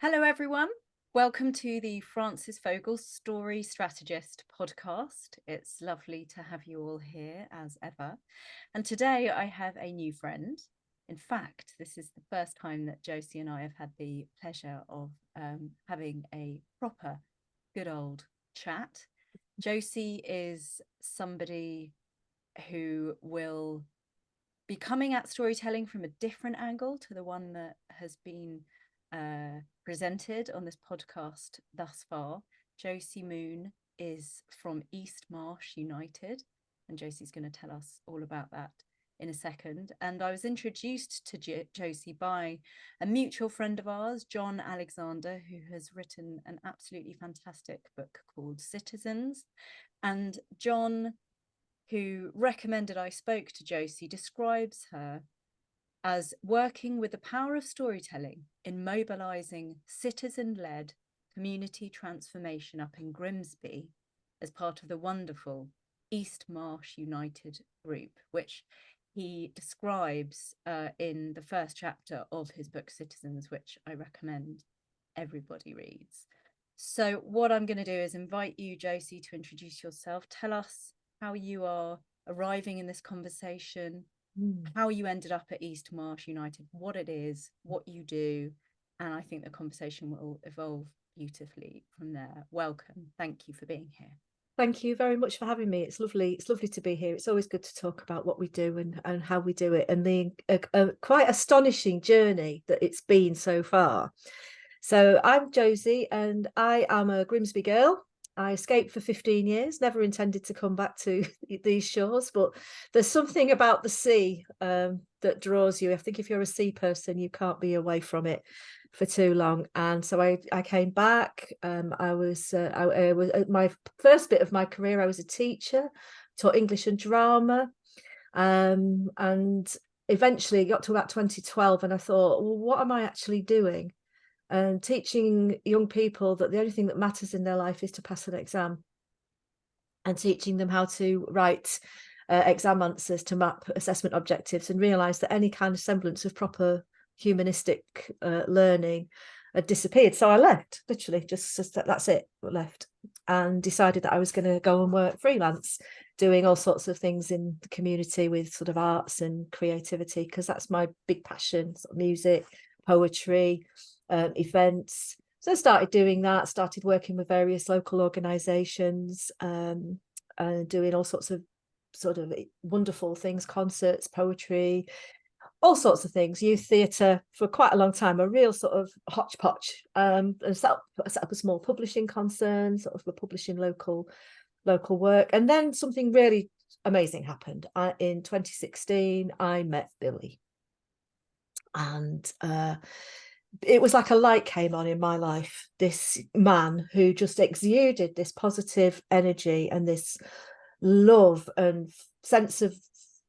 Hello, everyone. Welcome to the Frances Fogel Story Strategist podcast. It's lovely to have you all here as ever. And today I have a new friend. In fact, this is the first time that Josie and I have had the pleasure of having a proper good old chat. Josie is somebody who will be coming at storytelling from a different angle to the one that has been presented on this podcast thus far. Josie Moon is from East Marsh United, and Josie's going to tell us all about that in a second. And I was introduced to Josie by a mutual friend of ours, Jon Alexander, who has written an absolutely fantastic book called Citizens. And Jon, who recommended I spoke to Josie, describes her as working with the power of storytelling in mobilising citizen-led community transformation up in Grimsby as part of the wonderful East Marsh United group, which he describes in the first chapter of his book Citizens, which I recommend everybody reads. So what I'm going to do is invite you, Josie, to introduce yourself. Tell us how you are arriving in this conversation, how you ended up at East Marsh United, what it is, what you do, and I think the conversation will evolve beautifully from there. Welcome. Thank you for being here. Thank you very much for having me. It's lovely. It's lovely to be here. It's always good to talk about what we do and how we do it, and the quite astonishing journey that it's been so far. So I'm Josie, and I am a Grimsby girl. I escaped for 15 years, never intended to come back to these shores, but there's something about the sea that draws you. I think if you're a sea person, you can't be away from it for too long. And so I came back. I was my first bit of my career, I was a teacher, taught English and drama, and eventually got to about 2012, and I thought, well, what am I actually doing? And teaching young people that the only thing that matters in their life is to pass an exam, and teaching them how to write exam answers to map assessment objectives, and realize that any kind of semblance of proper humanistic learning had disappeared. So I left, literally, just that's it, left, and decided that I was going to go and work freelance, doing all sorts of things in the community with sort of arts and creativity, because that's my big passion, sort of music, poetry, events. So I started doing that, started working with various local organisations, and doing all sorts of sort of wonderful things, concerts, poetry, all sorts of things, youth theatre for quite a long time, a real sort of hodgepodge, and set up a small publishing concern, sort of for publishing local work. And then something really amazing happened. In 2016, I met Billy, and it was like a light came on in my life. This man who just exuded this positive energy and this love and sense of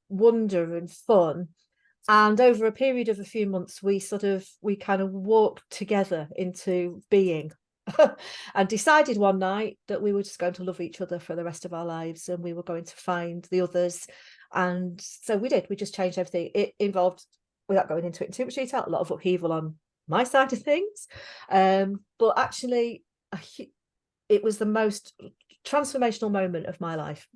wonder and fun. And over a period of a few months, we kind of walked together into being and decided one night that we were just going to love each other for the rest of our lives, and we were going to find the others. And so we did. We just changed everything. It involved, without going into it in too much detail, a lot of upheaval on my side of things, but actually it was the most transformational moment of my life,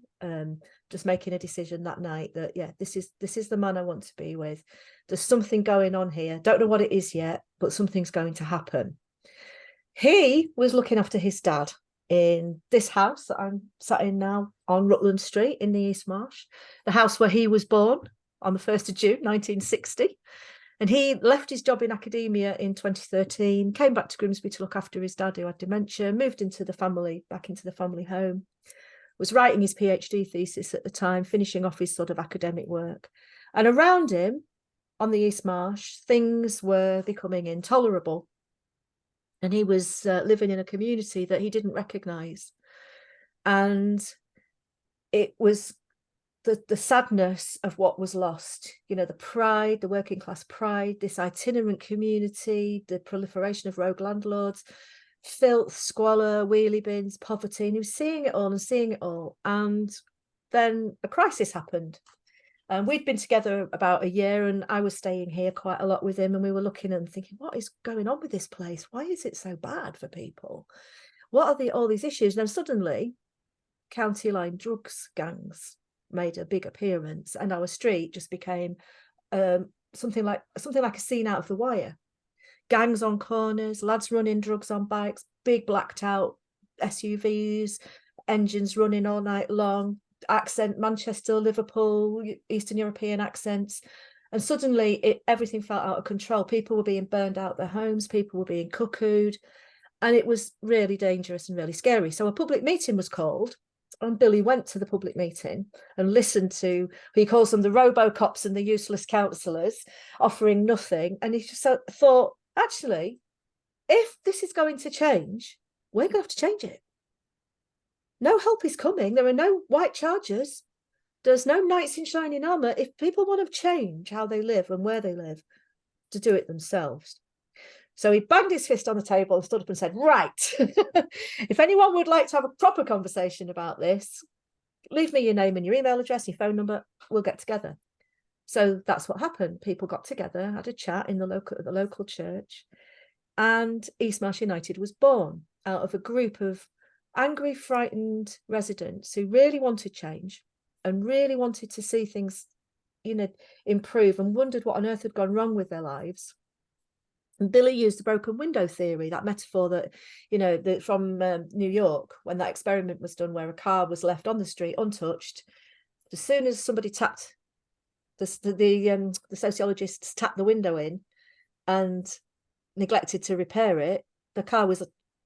just making a decision that night that, yeah, this is the man I want to be with. There's something going on here, don't know what it is yet, but something's going to happen. He was looking after his dad in this house that I'm sat in now on Rutland Street in the East Marsh, the house where he was born on the 1st of June 1960. And he left his job in academia in 2013, came back to Grimsby to look after his dad who had dementia, moved back into the family home, was writing his PhD thesis at the time, finishing off his sort of academic work. And around him on the East Marsh, things were becoming intolerable. And he was living in a community that he didn't recognise. And it was the sadness of what was lost, the pride, the working class pride, this itinerant community, the proliferation of rogue landlords, filth, squalor, wheelie bins, poverty. And he was seeing it all. And then a crisis happened. And we'd been together about a year, and I was staying here quite a lot with him, and we were looking and thinking, what is going on with this place? Why is it so bad for people? What are all these issues? And then suddenly county line drugs gangs made a big appearance, and our street just became something like a scene out of The Wire. Gangs on corners, lads running drugs on bikes, big blacked out SUVs, engines running all night long, accent, Manchester, Liverpool, Eastern European accents. And suddenly everything felt out of control. People were being burned out their homes, people were being cuckooed, and it was really dangerous and really scary. So a public meeting was called, and Billy went to the public meeting and listened to, he calls them the robo-cops and the useless counsellors, offering nothing. And he just thought, actually, if this is going to change, we're going to have to change it. No help is coming. There are no white chargers. There's no knights in shining armour. If people want to change how they live and where they live, to do it themselves. So he banged his fist on the table and stood up and said, right, if anyone would like to have a proper conversation about this, leave me your name and your email address, your phone number, we'll get together. So that's what happened. People got together, had a chat in the local church, and East Marsh United was born out of a group of angry, frightened residents who really wanted change and really wanted to see things, improve, and wondered what on earth had gone wrong with their lives. And Billy used the broken window theory, that metaphor that, from New York, when that experiment was done where a car was left on the street untouched. As soon as somebody tapped, the sociologists tapped the window in and neglected to repair it, the car was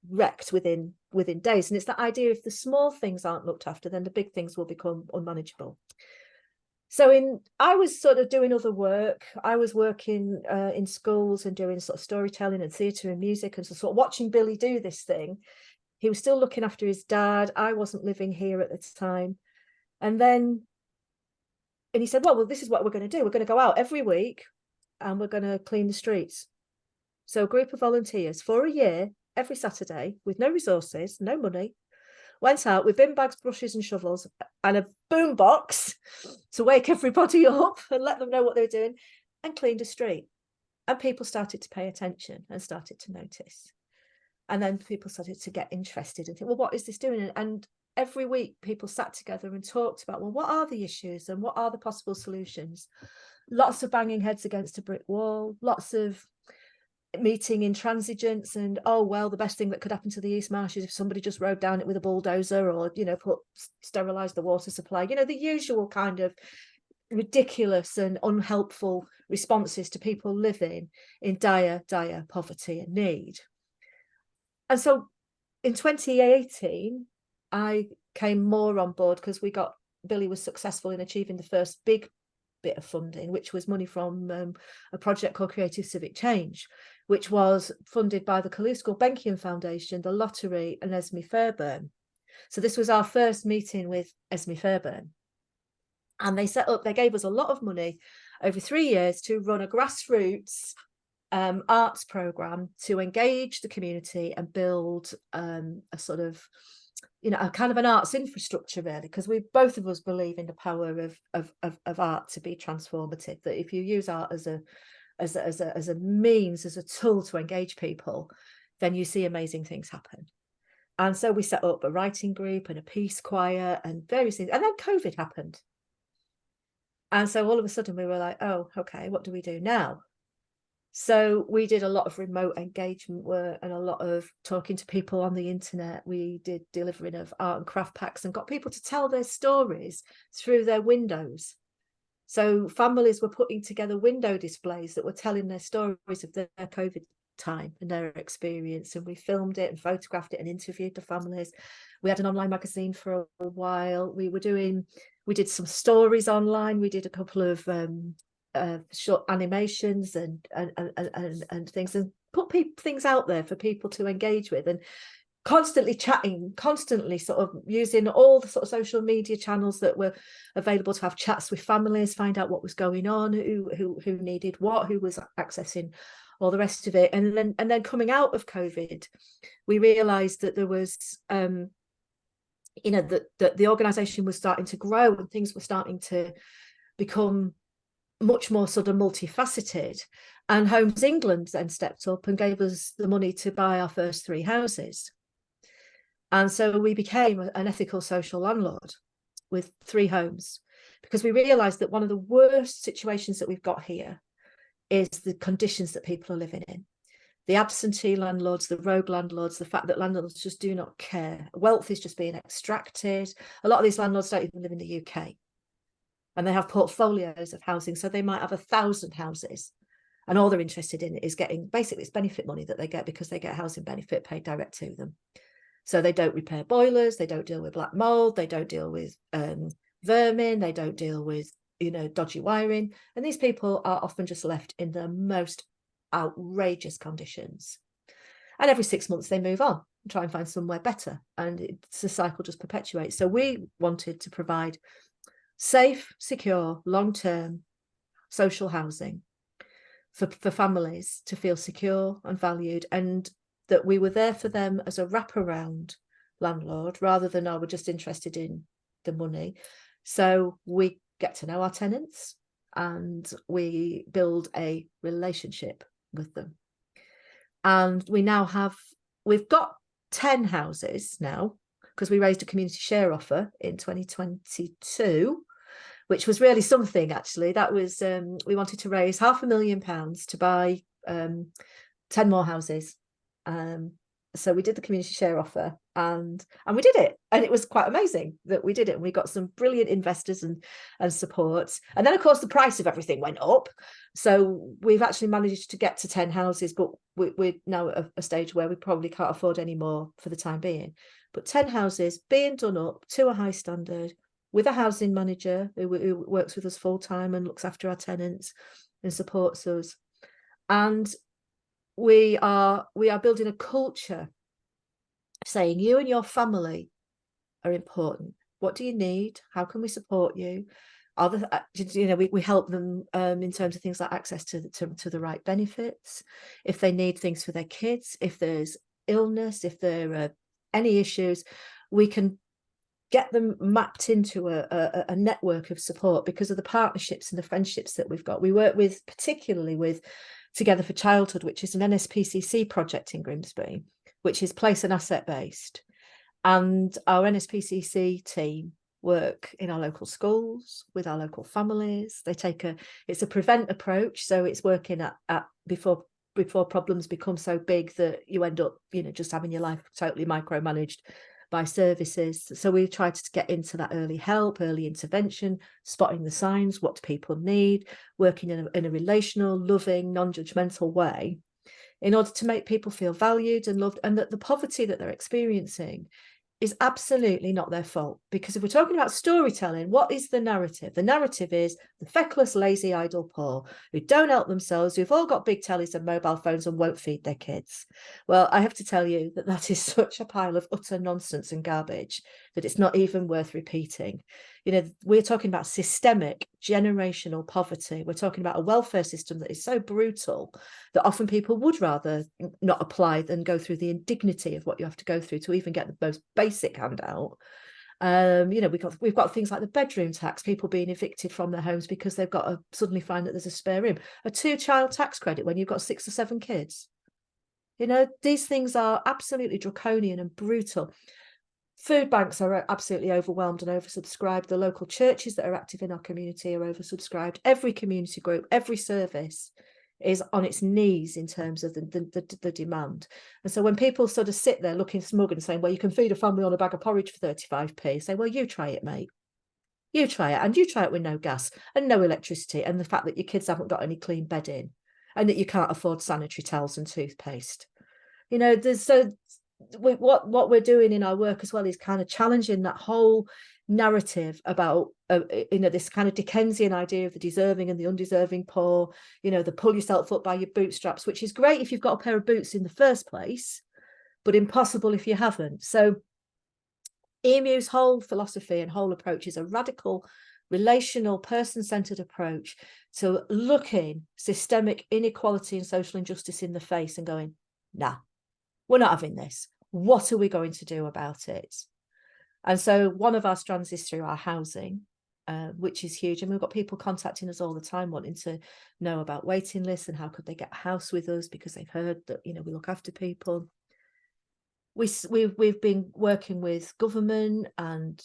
wrecked within days. And it's that idea, if the small things aren't looked after, then the big things will become unmanageable. So I was sort of doing other work. I was working in schools and doing sort of storytelling and theatre and music, and so sort of watching Billy do this thing. He was still looking after his dad. I wasn't living here at the time. And he said, well, this is what we're going to do. We're going to go out every week and we're going to clean the streets. So a group of volunteers for a year, every Saturday, with no resources, no money, went out with bin bags, brushes and shovels and a boom box to wake everybody up and let them know what they were doing, and cleaned a street. And people started to pay attention and started to notice. And then people started to get interested and think, well, what is this doing? And every week people sat together and talked about, well, what are the issues and what are the possible solutions? Lots of banging heads against a brick wall, lots of meeting intransigence, and the best thing that could happen to the East Marsh is if somebody just rode down it with a bulldozer, or sterilise the water supply, the usual kind of ridiculous and unhelpful responses to people living in dire poverty and need. And so in 2018 I came more on board because Billy was successful in achieving the first big bit of funding, which was money from a project called Creative Civic Change, which was funded by the Calouste-Gulbenkian Foundation, the Lottery and Esmee Fairbairn. So this was our first meeting with Esmee Fairbairn. And they gave us a lot of money over 3 years to run a grassroots arts program to engage the community and build a sort of, a kind of an arts infrastructure, really, because both of us believe in the power of art to be transformative. That if you use art as a means, as a tool to engage people, then you see amazing things happen. And so we set up a writing group and a peace choir and various things. And then COVID happened. And so all of a sudden we were like, oh, okay, what do we do now? So we did a lot of remote engagement work and a lot of talking to people on the internet. We did delivering of art and craft packs and got people to tell their stories through their windows. So families were putting together window displays that were telling their stories of their COVID time and their experience. And we filmed it and photographed it and interviewed the families. We had an online magazine for a while. We did some stories online. We did a couple of short animations and things, and put things out there for people to engage with, and constantly chatting, constantly sort of using all the sort of social media channels that were available to have chats with families, find out what was going on, who needed what, who was accessing all the rest of it. And then coming out of COVID, we realized that there was that the organization was starting to grow and things were starting to become much more sort of multifaceted. And Homes England then stepped up and gave us the money to buy our first 3 houses. And so we became an ethical social landlord with 3 homes, because we realized that one of the worst situations that we've got here is the conditions that people are living in. The absentee landlords, the rogue landlords, the fact that landlords just do not care. Wealth is just being extracted. A lot of these landlords don't even live in the UK. And they have portfolios of housing. So they might have 1,000 houses. And all they're interested in is getting, basically it's benefit money that they get because they get housing benefit paid direct to them. So they don't repair boilers, they don't deal with black mold, they don't deal with vermin, they don't deal with, dodgy wiring. And these people are often just left in the most outrageous conditions. And every 6 months they move on and try and find somewhere better. And the cycle just perpetuates. So we wanted to provide safe, secure, long-term social housing for families to feel secure and valued, and that we were there for them as a wraparound landlord rather than, we're just interested in the money. So we get to know our tenants and we build a relationship with them. And we've got 10 houses now, because we raised a community share offer in 2022, which was really something, actually. That was, we wanted to raise £500,000 to buy 10 more houses. So we did the community share offer and we did it, and it was quite amazing that we did it, and we got some brilliant investors and support. And then of course the price of everything went up, so we've actually managed to get to 10 houses, but we're now at a stage where we probably can't afford any more for the time being. But 10 houses being done up to a high standard, with a housing manager who works with us full-time and looks after our tenants and supports us. And we are building a culture saying you and your family are important. What do you need? How can we support you? We help them in terms of things like access to the right benefits, if they need things for their kids, if there's illness, if there are any issues, we can get them mapped into a network of support because of the partnerships and the friendships that we've got. We work with, particularly with Together for Childhood, which is an NSPCC project in Grimsby, which is place and asset based. And our NSPCC team work in our local schools with our local families. It's a prevent approach, so it's working at before problems become so big that you end up, just having your life totally micromanaged by services. So we try to get into that early help, early intervention, spotting the signs, what do people need, working in a relational, loving, non-judgmental way in order to make people feel valued and loved, and that the poverty that they're experiencing is absolutely not their fault. Because if we're talking about storytelling, what is the narrative? The narrative is the feckless, lazy, idle poor who don't help themselves, who've all got big tellies and mobile phones and won't feed their kids. Well, I have to tell you that is such a pile of utter nonsense and garbage that it's not even worth repeating. We're talking about systemic, generational poverty. We're talking about a welfare system that is so brutal that often people would rather not apply than go through the indignity of what you have to go through to even get the most basic handout. We've got things like the bedroom tax, people being evicted from their homes because they've got to suddenly find that there's a spare room, a 2-child tax credit when you've got 6 or 7 kids. These things are absolutely draconian and brutal. Food banks are absolutely overwhelmed and oversubscribed. The local churches that are active in our community are oversubscribed. Every community group, every service is on its knees in terms of the demand. And so when people sort of sit there looking smug and saying, well, you can feed a family on a bag of porridge for 35p, say, well, you try it, mate. You try it, and you try it with no gas and no electricity, and the fact that your kids haven't got any clean bedding and that you can't afford sanitary towels and toothpaste. What we're doing in our work as well is kind of challenging that whole narrative about this kind of Dickensian idea of the deserving and the undeserving poor, the pull yourself up by your bootstraps, which is great if you've got a pair of boots in the first place, but impossible if you haven't. So EMU's whole philosophy and whole approach is a radical, relational, person-centered approach to looking systemic inequality and social injustice in the face and going, nah, we're not having this. What are we going to do about it? And so one of our strands is through our housing. which is huge. And we've got people contacting us all the time wanting to know about waiting lists and how could they get a house with us because they've heard that, you know, we look after people. We've been working with government and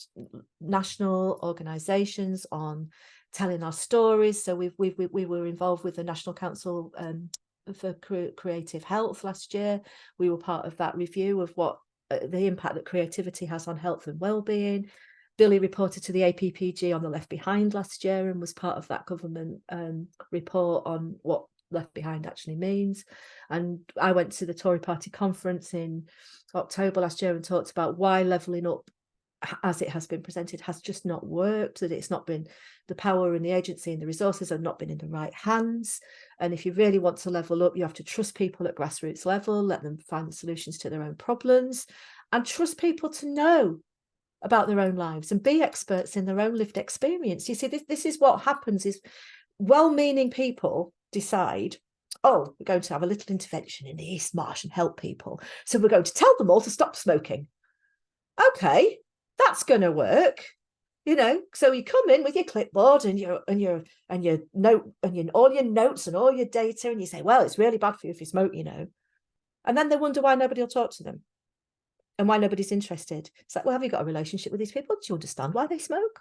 national organisations on telling our stories. So we were involved with the National Council for Creative Health last year. We were part of that review of what the impact that creativity has on health and well-being. Billy reported to the APPG on the Left Behind last year and was part of that government report on what Left Behind actually means. And I went to the Tory party conference in October last year and talked about why levelling up as it has been presented has just not worked, that it's not been, the power and the agency and the resources have not been in the right hands. And if you really want to level up, you have to trust people at grassroots level, let them find the solutions to their own problems, and trust people to know about their own lives and be experts in their own lived experience. You see, this is what happens is well-meaning people decide, oh, we're going to have a little intervention in the East Marsh and help people. So we're going to tell them all to stop smoking. Okay, that's going to work. You know, so you come in with your clipboard and your note and all your notes and all your data, and you say, well, it's really bad for you if you smoke, you know. And then they wonder why nobody will talk to them and why nobody's interested. It's like, well, have you got a relationship with these people? Do you understand why they smoke?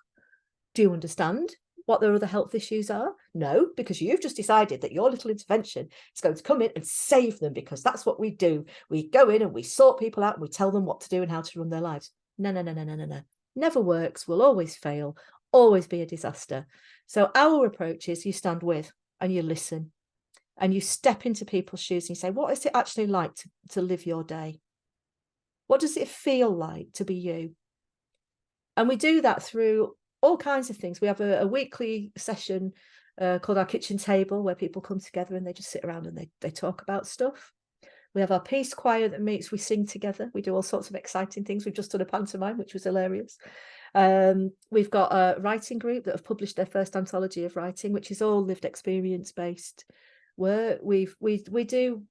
Do you understand what their other health issues are? No, because you've just decided that your little intervention is going to come in and save them, because that's what we do. We go in and we sort people out and we tell them what to do and how to run their lives. No. Never works, will always fail, always be a disaster. So our approach is you stand with and you listen and you step into people's shoes and you say, what is it actually like to live your day? What does it feel like to be you? And we do that through all kinds of things. We have a weekly session called our kitchen table, where people come together and they just sit around and they talk about stuff. We have our peace choir that meets, we sing together. We do all sorts of exciting things. We've just done a pantomime, which was hilarious. We've got a writing group that have published their first anthology of writing, which is all lived experience based work. We do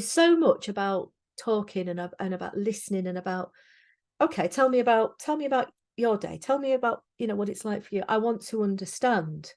so much about talking and about listening and about, okay, tell me about your day. Tell me about, you know, what it's like for you. I want to understand.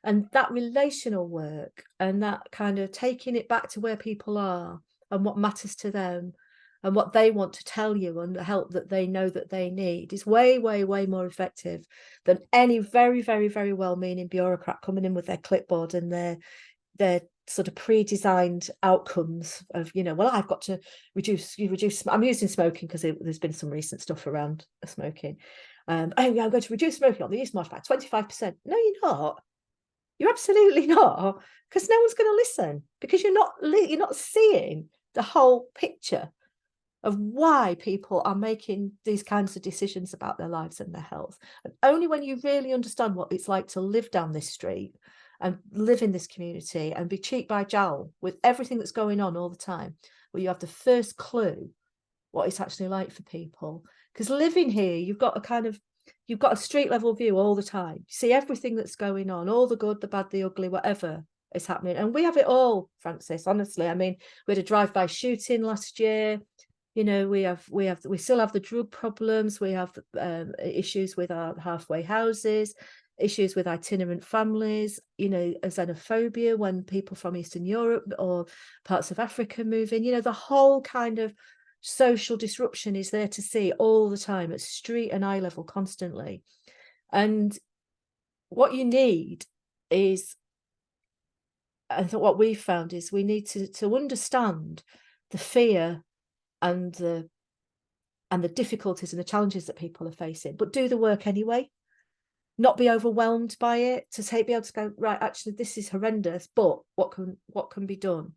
And that relational work and that kind of taking it back to where people are and what matters to them and what they want to tell you and the help that they know that they need is way more effective than any very, very, very well-meaning bureaucrat coming in with their clipboard and their sort of pre-designed outcomes of, you know, well, I've got to reduce. I'm using smoking because there's been some recent stuff around smoking. Oh yeah, I'm going to reduce smoking on the East Marsh by 25%. No, you're not. You're absolutely not, because no one's going to listen, because you're not seeing the whole picture of why people are making these kinds of decisions about their lives and their health. And only when you really understand what it's like to live down this street and live in this community and be cheek by jowl with everything that's going on all the time, will you have the first clue what it's actually like for people. Because living here, you've got a street level view all the time. You see everything that's going on, all the good, the bad, the ugly, whatever is happening. And we have it all, Francis, honestly. I mean, we had a drive-by shooting last year. You know, we still have the drug problems. We have issues with our halfway houses, issues with itinerant families, you know, xenophobia when people from Eastern Europe or parts of Africa move in. You know, the whole kind of social disruption is there to see all the time at street and eye level constantly. And what you need is, I thought what we've found is we need to understand the fear and the difficulties and the challenges that people are facing, but do the work anyway, not be overwhelmed by it, be able to go, right, actually this is horrendous, but what can be done?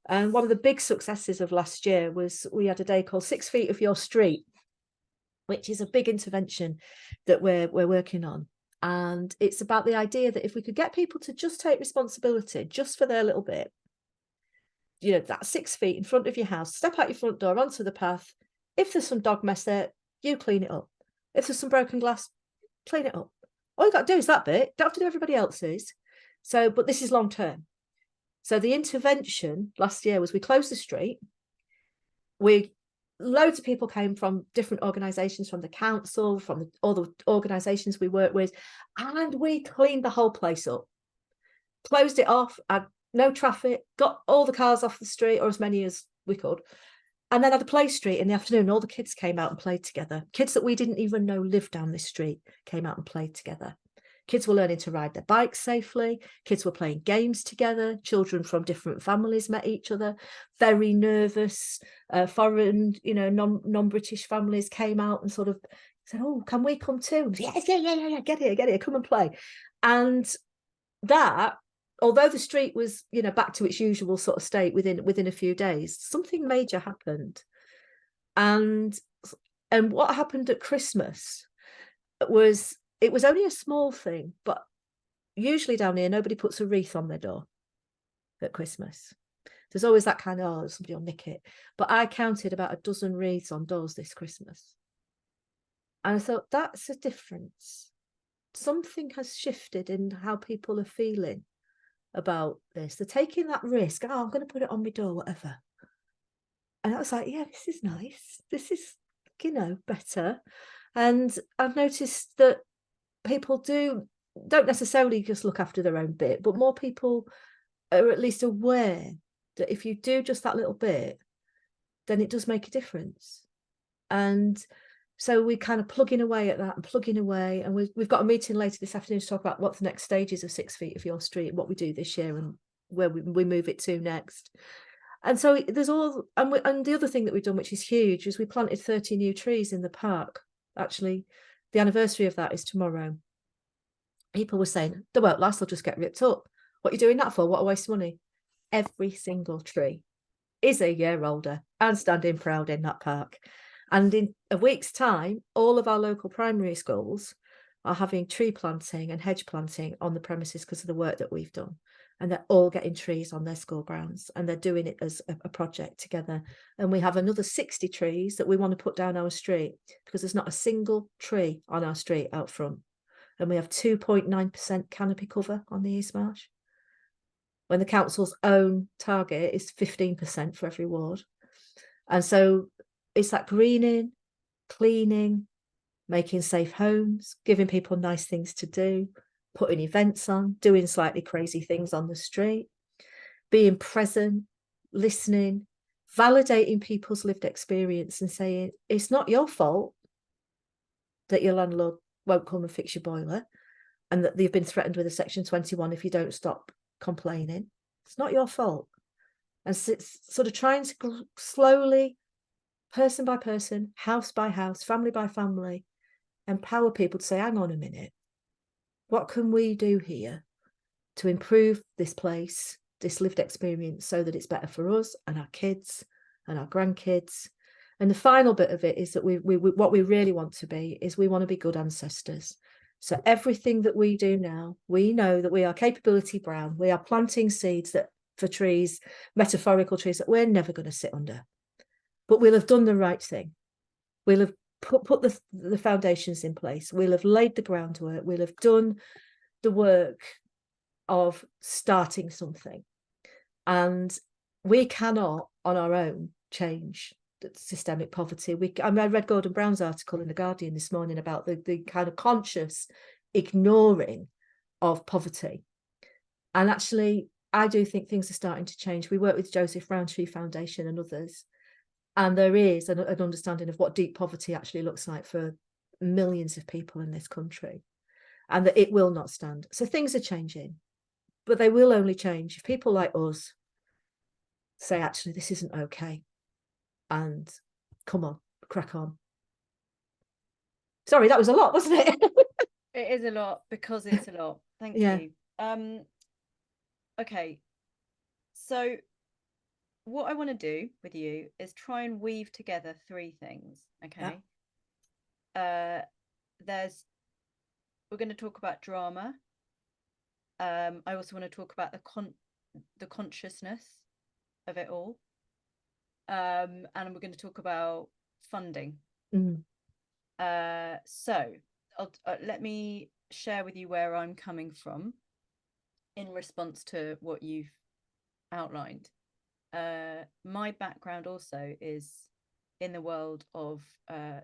And one of the big successes of last year was we had a day called 6 Feet of Your Street, which is a big intervention that we're working on. And it's about the idea that if we could get people to just take responsibility just for their little bit, you know, that 6 feet in front of your house, step out your front door onto the path. If there's some dog mess there, you clean it up. If there's some broken glass, clean it up. All you got to do is that bit. Don't have to do everybody else's. So, but this is long term. So the intervention last year was we closed the street. We loads of people came from different organisations, from the council, from all the organisations we work with, and we cleaned the whole place up, closed it off, had no traffic, got all the cars off the street, or as many as we could, and then had a play street in the afternoon. All the kids came out and played together. Kids that we didn't even know lived down this street came out and played together. Kids were learning to ride their bikes safely. Kids were playing games together. Children from different families met each other. Very nervous, foreign, non-British families came out and sort of said, "Oh, can we come too?" Yes, yeah. Get here, come and play. And that, although the street was, back to its usual sort of state within a few days, something major happened. And what happened at Christmas was, it was only a small thing, but usually down here, nobody puts a wreath on their door at Christmas. There's always that kind of, oh, somebody will nick it. But I counted about a dozen wreaths on doors this Christmas. And I thought, that's a difference. Something has shifted in how people are feeling about this. They're taking that risk. Oh, I'm going to put it on my door, whatever. And I was like, yeah, this is nice. This is, better. And I've noticed that people don't necessarily just look after their own bit, but more people are at least aware that if you do just that little bit, then it does make a difference. And so we're kind of plugging away at that and plugging away. And we've got a meeting later this afternoon to talk about what the next stages of 6 Feet of Your Street, and what we do this year and where we move it to next. And so there's all, and the other thing that we've done, which is huge, is we planted 30 new trees in the park. Actually, the anniversary of that is tomorrow. People were saying, they won't last, they'll just get ripped up. What are you doing that for? What a waste of money. Every single tree is a year older and standing proud in that park. And in a week's time, all of our local primary schools are having tree planting and hedge planting on the premises because of the work that we've done. And they're all getting trees on their school grounds, and they're doing it as a project together. And we have another 60 trees that we want to put down our street, because there's not a single tree on our street out front. And we have 2.9% canopy cover on the East Marsh, when the council's own target is 15% for every ward. And so it's that greening, cleaning, making safe homes, giving people nice things to do, putting events on, doing slightly crazy things on the street, being present, listening, validating people's lived experience and saying, it's not your fault that your landlord won't come and fix your boiler, and that they've been threatened with a Section 21 if you don't stop complaining. It's not your fault. And it's sort of trying to slowly, person by person, house by house, family by family, empower people to say, hang on a minute, what can we do here to improve this place, this lived experience, so that it's better for us and our kids and our grandkids? And the final bit of it is that we what we really want to be is, we want to be good ancestors. So everything that we do now, we know that we are capability brown. We are planting seeds that, for trees, metaphorical trees, that we're never going to sit under. But we'll have done the right thing. We'll have put the foundations in place. We'll have laid the groundwork. We'll have done the work of starting something. And we cannot on our own change systemic poverty. I read Gordon Brown's article in The Guardian this morning about the kind of conscious ignoring of poverty. And actually, I do think things are starting to change. We work with Joseph Rowntree Foundation and others, and there is an understanding of what deep poverty actually looks like for millions of people in this country, and that it will not stand. So things are changing, but they will only change if people like us say, actually, this isn't okay, and come on, crack on. Sorry, that was a lot, wasn't it? It is a lot, because it's a lot. Thank you. Okay, so what I want to do with you is try and weave together three things. Okay. Yeah. We're going to talk about drama. I also want to talk about the consciousness of it all. And we're going to talk about funding. So let me share with you where I'm coming from in response to what you've outlined. My background also is in the world of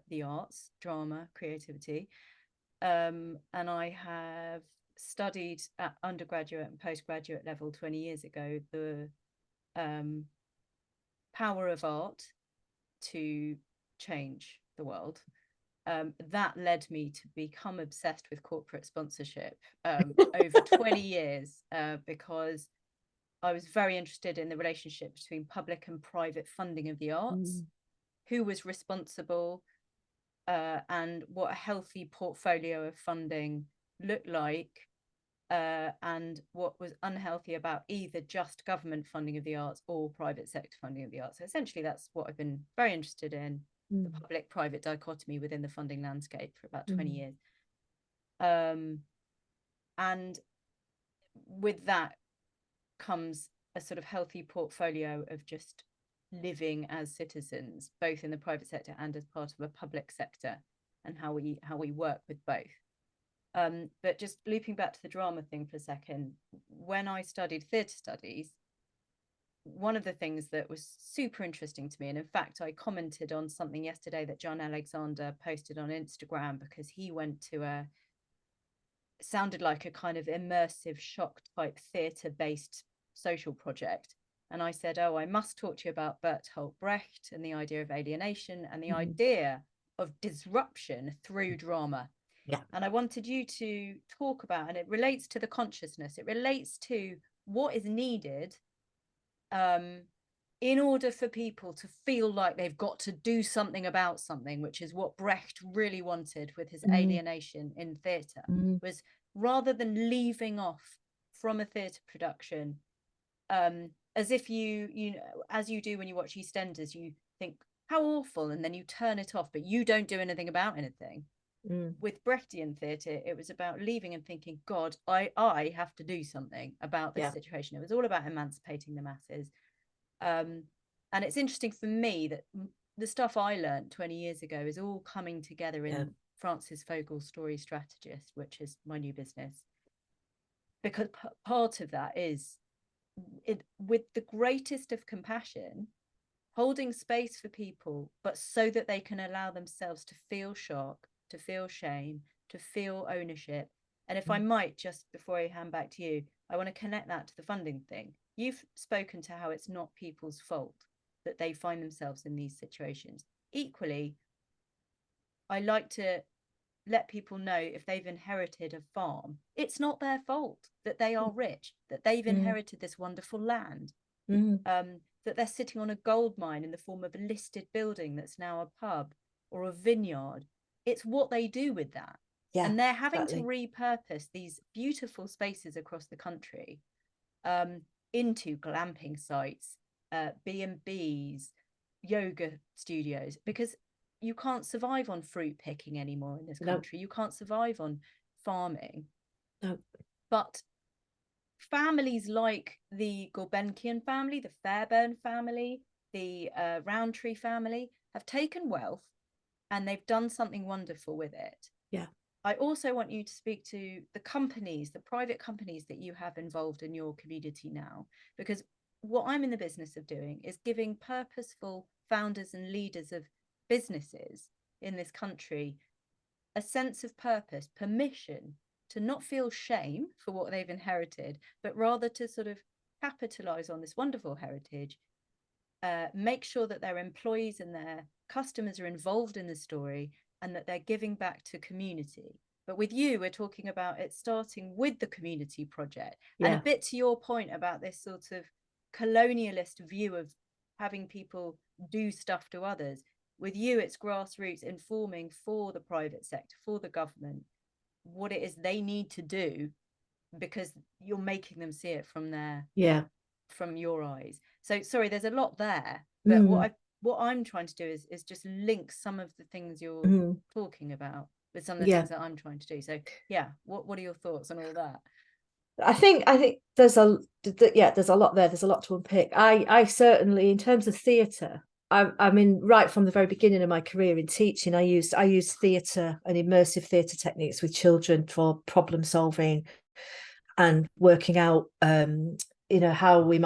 the arts, drama, creativity. And I have studied at undergraduate and postgraduate level 20 years ago the power of art to change the world. That led me to become obsessed with corporate sponsorship over 20 years because I was very interested in the relationship between public and private funding of the arts, who was responsible, and what a healthy portfolio of funding looked like, and what was unhealthy about either just government funding of the arts or private sector funding of the arts. So essentially, that's what I've been very interested in, the public-private dichotomy within the funding landscape for about 20 years. And with that comes a sort of healthy portfolio of just living as citizens, both in the private sector and as part of a public sector, and how we work with both. But just looping back to the drama thing for a second, when I studied theatre studies, one of the things that was super interesting to me, and in fact, I commented on something yesterday that Jon Alexander posted on Instagram, because he went to sounded like a kind of immersive shock type theatre based social project. And I said, oh, I must talk to you about Bertolt Brecht and the idea of alienation and the idea of disruption through drama. Yeah. And I wanted you to talk about, and it relates to the consciousness, it relates to what is needed in order for people to feel like they've got to do something about something, which is what Brecht really wanted with his alienation in theatre, was rather than leaving off from a theatre production, as if you know, as you do when you watch EastEnders, you think how awful, and then you turn it off, but you don't do anything about anything. With Brechtian theatre, it was about leaving and thinking, God, I have to do something about this situation. It was all about emancipating the masses. And it's interesting for me that the stuff I learned 20 years ago is all coming together in Francis Fogel's Story Strategist, which is my new business. Because part of that is, with the greatest of compassion, holding space for people, but so that they can allow themselves to feel shock, to feel shame, to feel ownership. And if I might, just before I hand back to you, I want to connect that to the funding thing. You've spoken to how it's not people's fault that they find themselves in these situations. Equally, I like to let people know, if they've inherited a farm, it's not their fault that they are rich, that they've inherited this wonderful land, that they're sitting on a gold mine in the form of a listed building that's now a pub or a vineyard. It's what they do with that. And they're having to repurpose these beautiful spaces across the country into glamping sites, B&Bs, yoga studios, because you can't survive on fruit picking anymore in this country. You can't survive on farming. But families like the Gulbenkian family, the Fairbairn family, the Roundtree family have taken wealth and they've done something wonderful with it. I also want you to speak to the companies, the private companies that you have involved in your community now, because what I'm in the business of doing is giving purposeful founders and leaders of businesses in this country a sense of purpose, permission to not feel shame for what they've inherited, but rather to sort of capitalize on this wonderful heritage, make sure that their employees and their customers are involved in the story, and that they're giving back to community. But with you, we're talking about it starting with the community project. And a bit to your point about this sort of colonialist view of having people do stuff to others. With you, it's grassroots, informing for the private sector, for the government, what it is they need to do, because you're making them see it from from your eyes. So sorry, there's a lot there, but what I'm trying to do is just link some of the things you're talking about with some of the things that I'm trying to do. So what are your thoughts on all that? I think there's a lot there. There's a lot to unpick. I certainly, in terms of theatre, I mean, right from the very beginning of my career in teaching, I used theatre and immersive theatre techniques with children for problem solving and working out, how we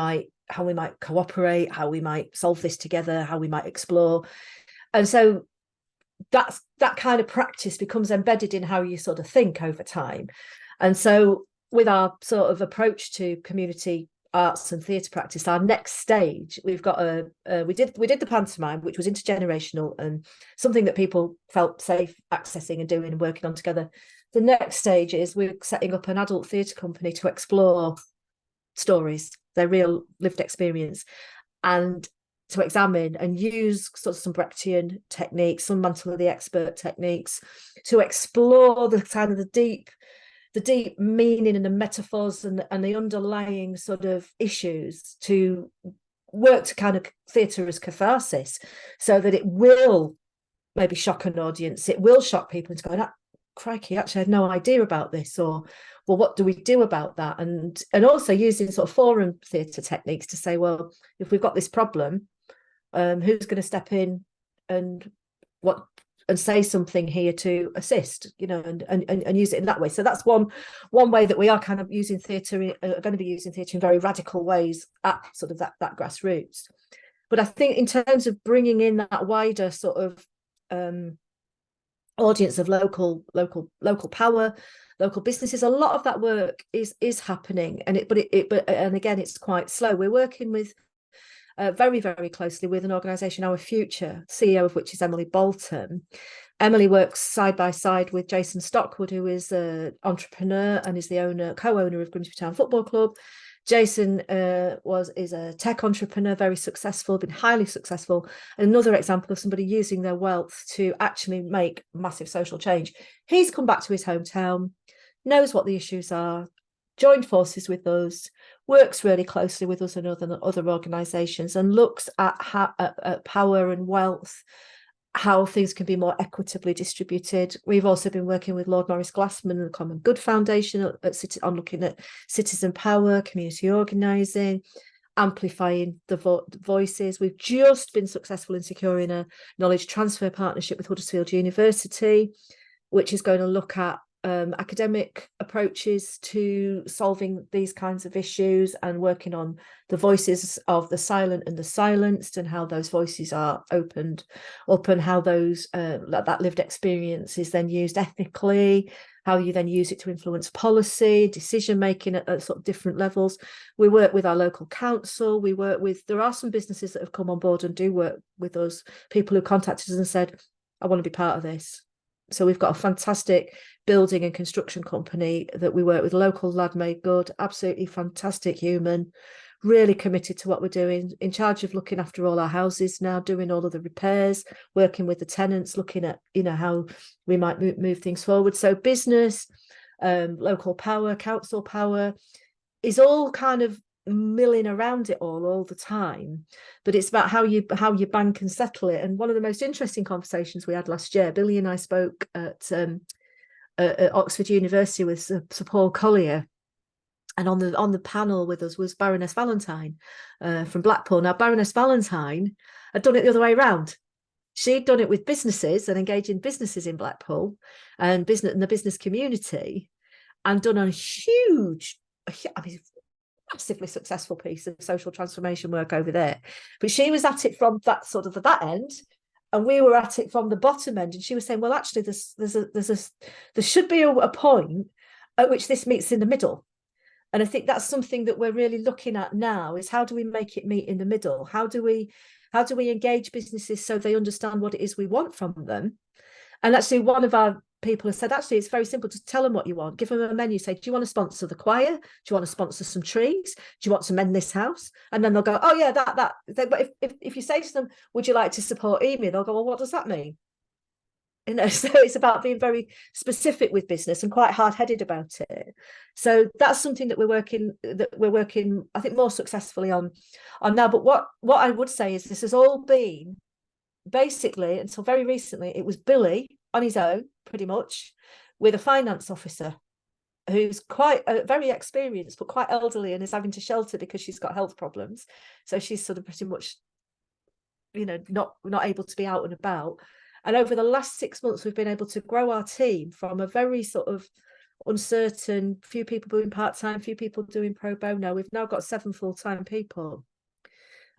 might cooperate, how we might solve this together, how we might explore. And so that kind of practice becomes embedded in how you sort of think over time. And so with our sort of approach to community arts and theatre practice, our next stage, we've got we did the pantomime, which was intergenerational and something that people felt safe accessing and doing and working on together. The next stage is we're setting up an adult theatre company to explore stories, their real lived experience, and to examine and use sort of some Brechtian techniques, some mantle of the expert techniques, to explore the kind of the deep meaning and the metaphors and the underlying sort of issues, to work to kind of theatre as catharsis, so that it will maybe shock an audience, it will shock people into going, crikey, actually I had no idea about this, or well, what do we do about that? And also using sort of forum theatre techniques to say, well, if we've got this problem, who's going to step in and say something here to assist, and use it in that way. So that's one way that we are kind of using theatre, going to be using theatre in very radical ways at sort of that grassroots. But I think in terms of bringing in that wider sort of audience of local power, local businesses, a lot of that work is happening, and again, it's quite slow. We're working with very, very closely with an organisation, Our Future, CEO of which is Emily Bolton. Emily works side by side with Jason Stockwood, who is an entrepreneur and is the co-owner of Grimsby Town Football Club. Jason is a tech entrepreneur, very successful, been highly successful. Another example of somebody using their wealth to actually make massive social change. He's come back to his hometown, knows what the issues are, joined forces with us, works really closely with us and other organisations, and looks at power and wealth, how things can be more equitably distributed. We've also been working with Lord Maurice Glassman and the Common Good Foundation on looking at citizen power, community organising, amplifying the voices. We've just been successful in securing a knowledge transfer partnership with Huddersfield University, which is going to look at academic approaches to solving these kinds of issues and working on the voices of the silent and the silenced, and how those voices are opened up, and how those that lived experience is then used ethically, how you then use it to influence policy, decision making at sort of different levels. We work with our local council. There are some businesses that have come on board and do work with us, people who contacted us and said, I want to be part of this. So we've got a fantastic building and construction company that we work with, local lad made good, absolutely fantastic human, really committed to what we're doing, in charge of looking after all our houses now, doing all of the repairs, working with the tenants, looking at how we might move things forward. So business, local power, council power is all kind of milling around it all the time, but it's about how you bank and settle it. And one of the most interesting conversations we had last year, Billy and I spoke at Oxford University with Sir Paul Collier, and on the panel with us was Baroness Valentine from Blackpool. Now, Baroness Valentine had done it the other way around. She'd done it with businesses and engaging businesses in Blackpool and the business community, and done a huge, massively successful piece of social transformation work over there. But she was at it from that end, and we were at it from the bottom end. And she was saying, well, actually, there should be a point at which this meets in the middle. And I think that's something that we're really looking at now, is how do we make it meet in the middle? How do we engage businesses so they understand what it is we want from them? And actually, one of our people has said, actually, it's very simple. Just tell them what you want. Give them a menu. Say, do you want to sponsor the choir? Do you want to sponsor some trees? Do you want to mend this house? And then they'll go, oh yeah, that. But if you say to them, would you like to support Esmee? They'll go, well, what does that mean? So it's about being very specific with business and quite hard-headed about it. So that's something that we're working, I think, more successfully on now. But what I would say is this has all been, basically, until very recently, it was Billy on his own, pretty much, with a finance officer who's quite very experienced, but quite elderly, and is having to shelter because she's got health problems. So she's sort of pretty much, not able to be out and about. And over the last 6 months, we've been able to grow our team from a very sort of uncertain, few people doing part-time, few people doing pro bono. We've now got 7 full-time people.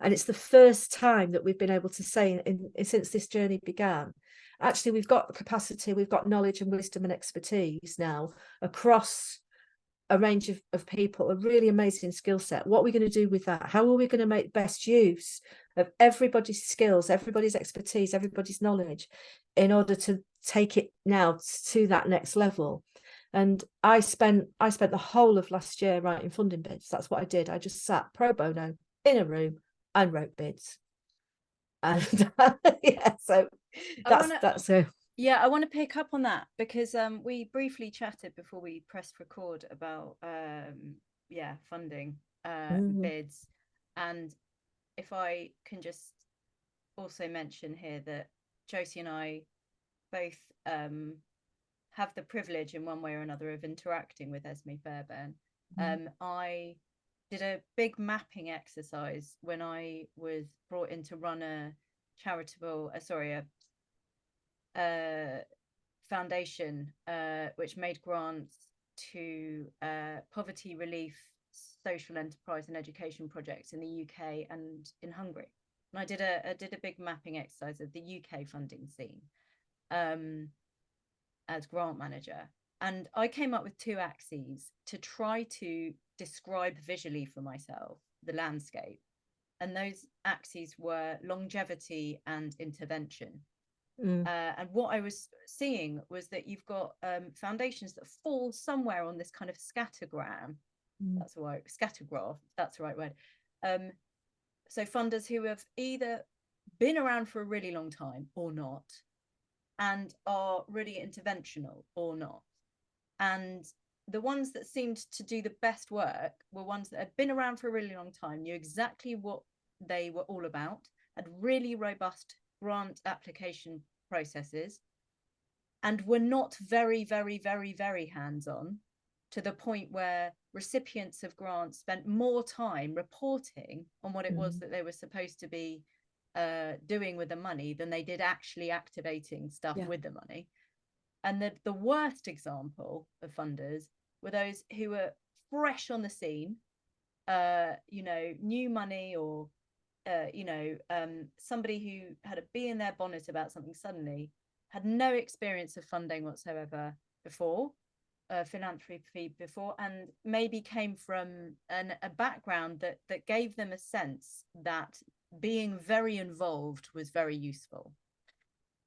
And it's the first time that we've been able to say since this journey began, actually, we've got capacity, we've got knowledge and wisdom and expertise now across a range of people, a really amazing skill set. What are we going to do with that? How are we going to make best use of everybody's skills, everybody's expertise, everybody's knowledge in order to take it now to that next level? And I spent the whole of last year writing funding bids. That's what I did. I just sat pro bono in a room and wrote bids. And yeah, so that's a yeah, I want to pick up on that because we briefly chatted before we pressed record about funding bids. And if I can just also mention here that Josie and I both have the privilege in one way or another of interacting with Esmee Fairbairn. I did a big mapping exercise when I was brought in to run a charitable, foundation which made grants to poverty relief, social enterprise and education projects in the UK and in Hungary. And I did a big mapping exercise of the UK funding scene as grant manager. And I came up with 2 axes to try to describe visually for myself the landscape. And those axes were longevity and intervention. And what I was seeing was that you've got foundations that fall somewhere on this kind of scattergram. That's the right scattergraph. That's the right word. So funders who have either been around for a really long time or not, and are really interventional or not. And the ones that seemed to do the best work were ones that had been around for a really long time, knew exactly what they were all about, had really robust grant application processes, and were not very, very, very, very hands-on, to the point where recipients of grants spent more time reporting on what it was that they were supposed to be doing with the money than they did actually activating stuff with the money. And the worst example of funders were those who were fresh on the scene, new money, or somebody who had a bee in their bonnet about something suddenly, had no experience of funding whatsoever before, philanthropy before, and maybe came from a background that gave them a sense that being very involved was very useful.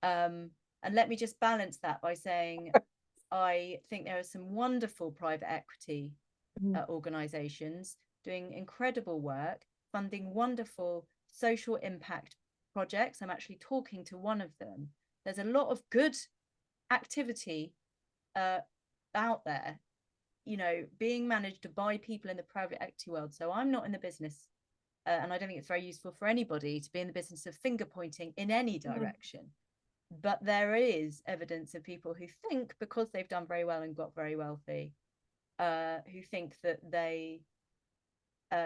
And let me just balance that by saying I think there are some wonderful private equity organizations doing incredible work, funding wonderful social impact projects. I'm actually talking to one of them. There's a lot of good activity out there, being managed by people in the private equity world. So I'm not in the business, and I don't think it's very useful for anybody to be in the business of finger pointing in any direction. But there is evidence of people who think, because they've done very well and got very wealthy, who think that they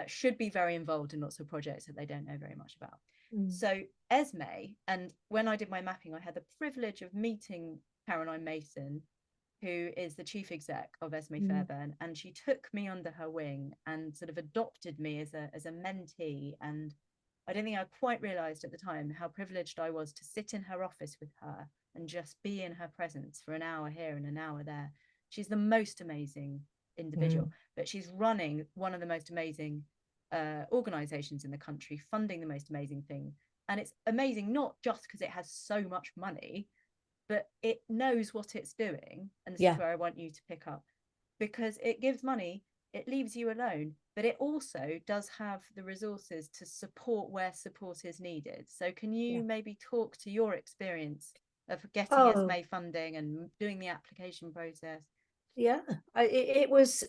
should be very involved in lots of projects that they don't know very much about. So Esmee, and when I did my mapping, I had the privilege of meeting Caroline Mason, who is the chief exec of Esmee Fairbairn, and she took me under her wing and sort of adopted me as a mentee. And I don't think I quite realized at the time how privileged I was to sit in her office with her and just be in her presence for an hour here and an hour there. She's the most amazing individual, but she's running one of the most amazing organizations in the country, funding the most amazing thing. And it's amazing not just because it has so much money, but it knows what it's doing. And this is where I want you to pick up, because it gives money, it leaves you alone, but it also does have the resources to support where support is needed. So can you maybe talk to your experience of getting Esmee funding and doing the application process? It was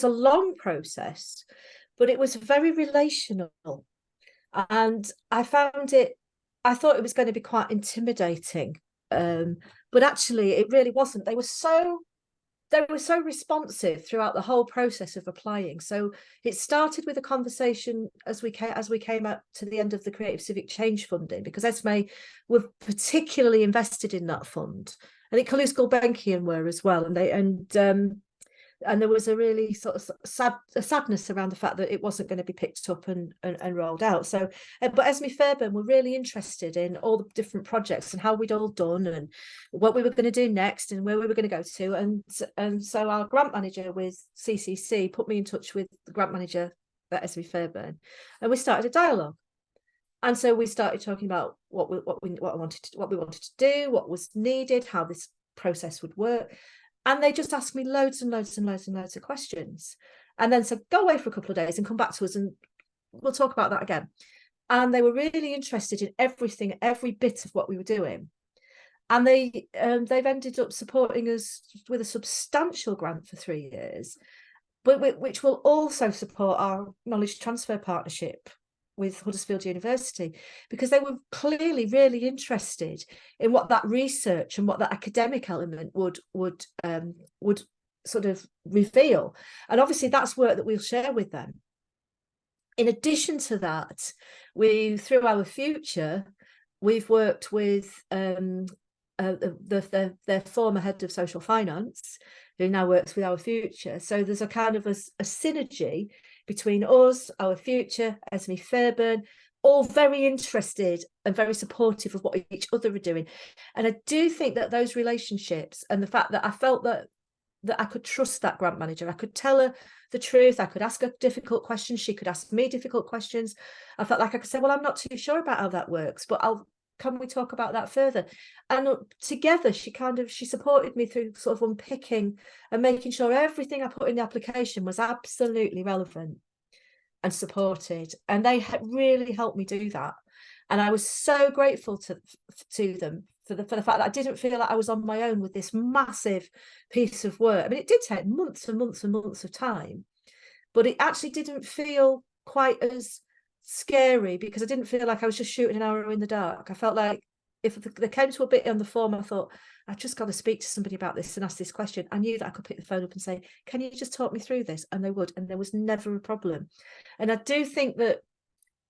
a long process, but it was very relational, and I thought it was going to be quite intimidating, but actually it really wasn't. They were so responsive throughout the whole process of applying. So it started with a conversation as we came up to the end of the Creative Civic Change funding, because Esmee were particularly invested in that fund. I think Calouste Gulbenkian were as well, and And there was a really sort of sadness around the fact that it wasn't going to be picked up and rolled out. So, but Esmee Fairbairn were really interested in all the different projects and how we'd all done and what we were going to do next and where we were going to go to. And so our grant manager with CCC put me in touch with the grant manager at Esmee Fairbairn, and we started a dialogue. And so we started talking about what we wanted to do, what was needed, how this process would work. And they just asked me loads and loads and loads and loads of questions. And then said, go away for a couple of days and come back to us and we'll talk about that again. And they were really interested in everything, every bit of what we were doing. And they've ended up supporting us with a substantial grant for 3 years, but which will also support our knowledge transfer partnership with Huddersfield University, because they were clearly really interested in what that research and what that academic element would sort of reveal. And obviously that's work that we'll share with them. In addition to that, through Our Future, we've worked with their former head of social finance, who now works with Our Future. So there's a kind of a synergy between us, Our Future, Esmee Fairbairn, all very interested and very supportive of what each other are doing. And I do think that those relationships and the fact that I felt that I could trust that grant manager, I could tell her the truth, I could ask her difficult questions, she could ask me difficult questions. I felt like I could say, well, I'm not too sure about how that works, but can we talk about that further? And together she supported me through sort of unpicking and making sure everything I put in the application was absolutely relevant and supported. And they really helped me do that. And I was so grateful to them for the fact that I didn't feel like I was on my own with this massive piece of work. I mean, it did take months and months and months of time, but it actually didn't feel quite as scary, because I didn't feel like I was just shooting an arrow in the dark. I felt like if there came to a bit on the form, I thought, I've just got to speak to somebody about this and ask this question. I knew that I could pick the phone up and say, can you just talk me through this? And they would, and there was never a problem. And I do think that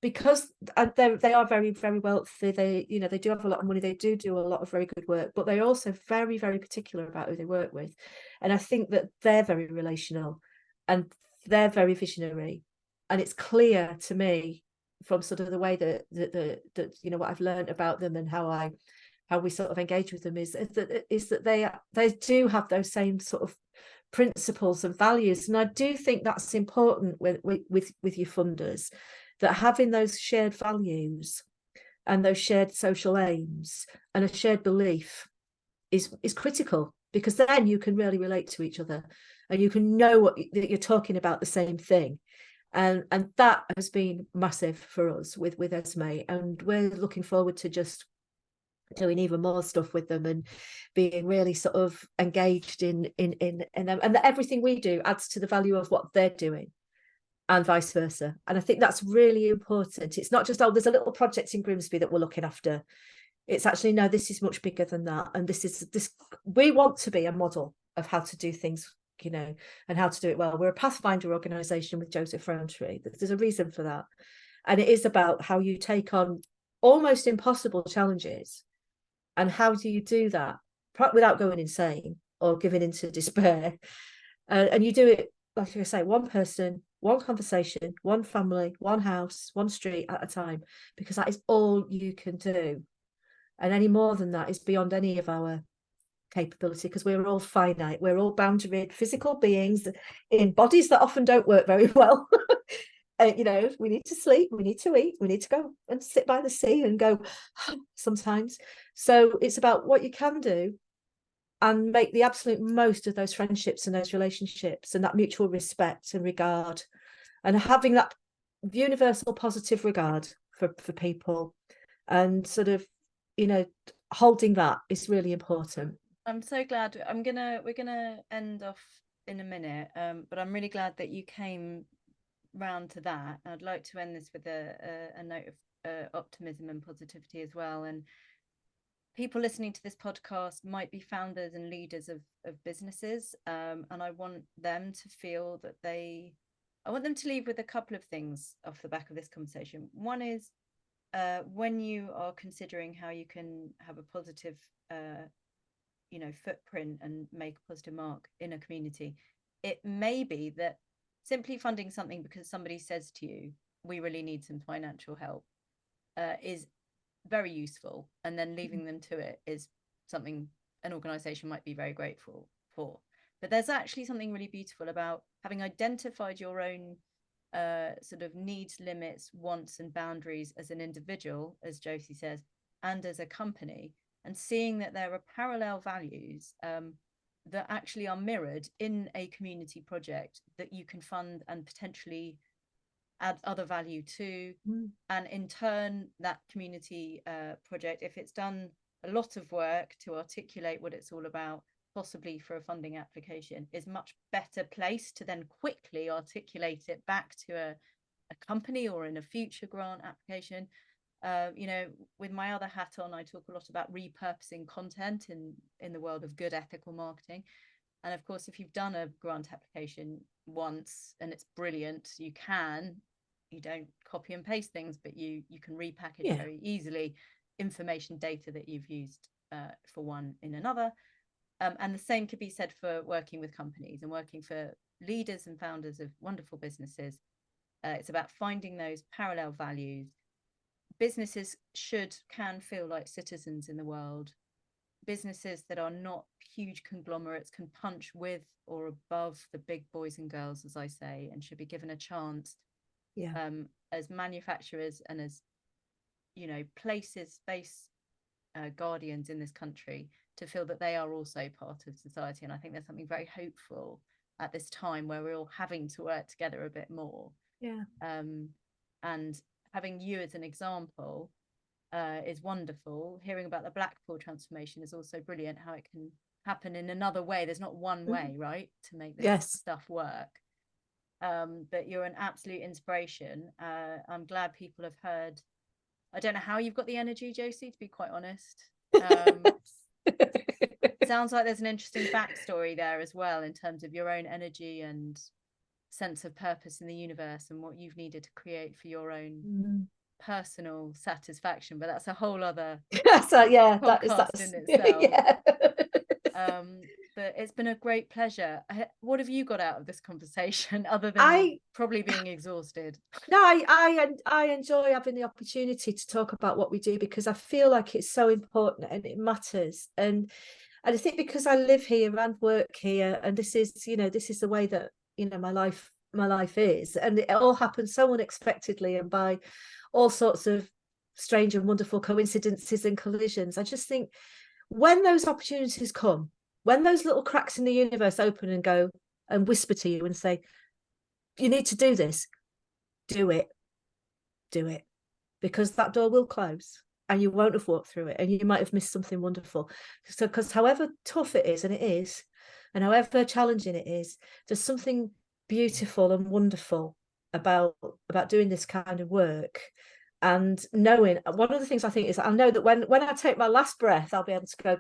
because they are very, very wealthy, they do have a lot of money, they do a lot of very good work, but they're also very, very particular about who they work with. And I think that they're very relational and they're very visionary. And it's clear to me from sort of the way that what I've learned about them and how we sort of engage with them is that they do have those same sort of principles and values. And I do think that's important with your funders, that having those shared values and those shared social aims and a shared belief is critical, because then you can really relate to each other and you can know that you're talking about the same thing. And that has been massive for us with Esmee, and we're looking forward to just doing even more stuff with them and being really sort of engaged in them, and that everything we do adds to the value of what they're doing and vice versa. And I think that's really important. It's not just, oh, there's a little project in Grimsby that we're looking after. It's actually, no, this is much bigger than that. And we want to be a model of how to do things, and how to do it well. We're a Pathfinder organisation with Joseph Rowntree. There's a reason for that. And it is about how you take on almost impossible challenges, and how do you do that without going insane or giving into despair. And you do it, like I say, one person, one conversation, one family, one house, one street at a time, because that is all you can do. And any more than that is beyond any of our capability, because we're all finite. We're all boundaried physical beings in bodies that often don't work very well. We need to sleep, we need to eat, we need to go and sit by the sea and go sometimes. So it's about what you can do and make the absolute most of those friendships and those relationships and that mutual respect and regard, and having that universal positive regard for people, and sort of holding that is really important. I'm so glad. We're gonna end off in a minute, but I'm really glad that you came round to that. I'd like to end this with a note of optimism and positivity as well. And people listening to this podcast might be founders and leaders of businesses, and I want them to feel that I want them to leave with a couple of things off the back of this conversation. One is, when you are considering how you can have a positive footprint and make a positive mark in a community, it may be that simply funding something because somebody says to you, we really need some financial help, is very useful, and then leaving them to it is something an organization might be very grateful for. But there's actually something really beautiful about having identified your own sort of needs, limits, wants, and boundaries as an individual, as Josie says, and as a company, and seeing that there are parallel values that actually are mirrored in a community project that you can fund and potentially add other value to. And in turn, that community project, if it's done a lot of work to articulate what it's all about, possibly for a funding application, is much better placed to then quickly articulate it back to a company or in a future grant application. You know, with my other hat on, I talk a lot about repurposing content in the world of good ethical marketing. And of course, if you've done a grant application once and it's brilliant, you don't copy and paste things, but you can repackage very easily information, data that you've used for one in another. And the same could be said for working with companies and working for leaders and founders of wonderful businesses. It's about finding those parallel values. Businesses can feel like citizens in the world. Businesses that are not huge conglomerates can punch with or above the big boys and girls, as I say, and should be given a chance as manufacturers and as, you know, space guardians in this country, to feel that they are also part of society. And I think there's something very hopeful at this time where we're all having to work together a bit more. And having you as an example is wonderful. Hearing about the Blackpool transformation is also brilliant, how it can happen in another way. There's not one way, right, to make this stuff work. But you're an absolute inspiration. I'm glad people have heard. I don't know how you've got the energy, Josie, to be quite honest. Sounds like there's an interesting backstory there as well, in terms of your own energy and sense of purpose in the universe and what you've needed to create for your own personal satisfaction. But that's a whole other podcast in itself. But it's been a great pleasure. What have you got out of this conversation other than probably being exhausted? No, I enjoy having the opportunity to talk about what we do, because I feel like it's so important and it matters. And I think because I live here and work here, and this is the way that, you know, my life is, and it all happens so unexpectedly and by all sorts of strange and wonderful coincidences and collisions. I just think when those opportunities come, when those little cracks in the universe open and go and whisper to you and say, you need to do this, do it, because that door will close and you won't have walked through it, and you might have missed something wonderful. So, because however tough it is, and however challenging it is, there's something beautiful and wonderful about doing this kind of work. And knowing, one of the things I think is, I know that when I take my last breath, I'll be able to go,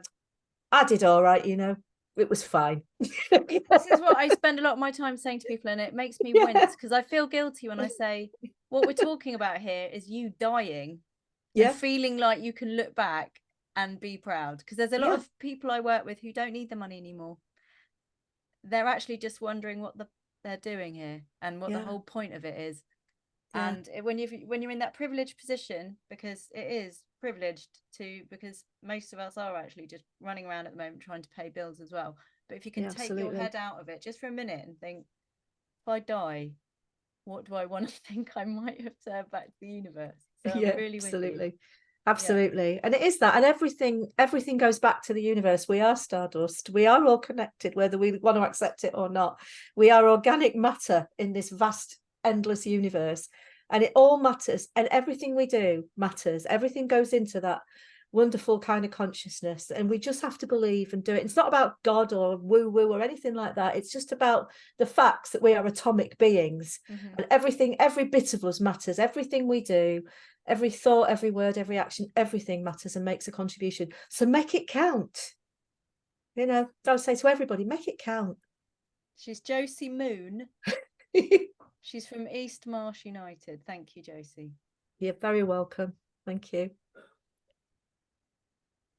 I did all right, you know, it was fine. This is what I spend a lot of my time saying to people, and it makes me wince, because I feel guilty when I say what we're talking about here is you dying and feeling like you can look back and be proud, because there's a lot of people I work with who don't need the money anymore. They're actually just wondering what they're doing here and what the whole point of it is. And when you're in that privileged position, because it is privileged because most of us are actually just running around at the moment trying to pay bills as well. But if you can take your head out of it just for a minute and think, if I die, what do I want to think I might have served back to the universe? So I'm really absolutely. And it is that, and everything goes back to the universe. We are stardust, we are all connected, whether we want to accept it or not. We are organic matter in this vast, endless universe, and it all matters, and everything we do matters. Everything goes into that wonderful kind of consciousness, and we just have to believe and do it. It's not about God or woo or anything like that. It's just about the facts that we are atomic beings, and every bit of us matters. Everything we do, every thought, every word, every action, everything matters and makes a contribution. So make it count. You know, I would say to everybody, make it count. She's Josie Moon. She's from East Marsh United. Thank you, Josie. You're very welcome. Thank you.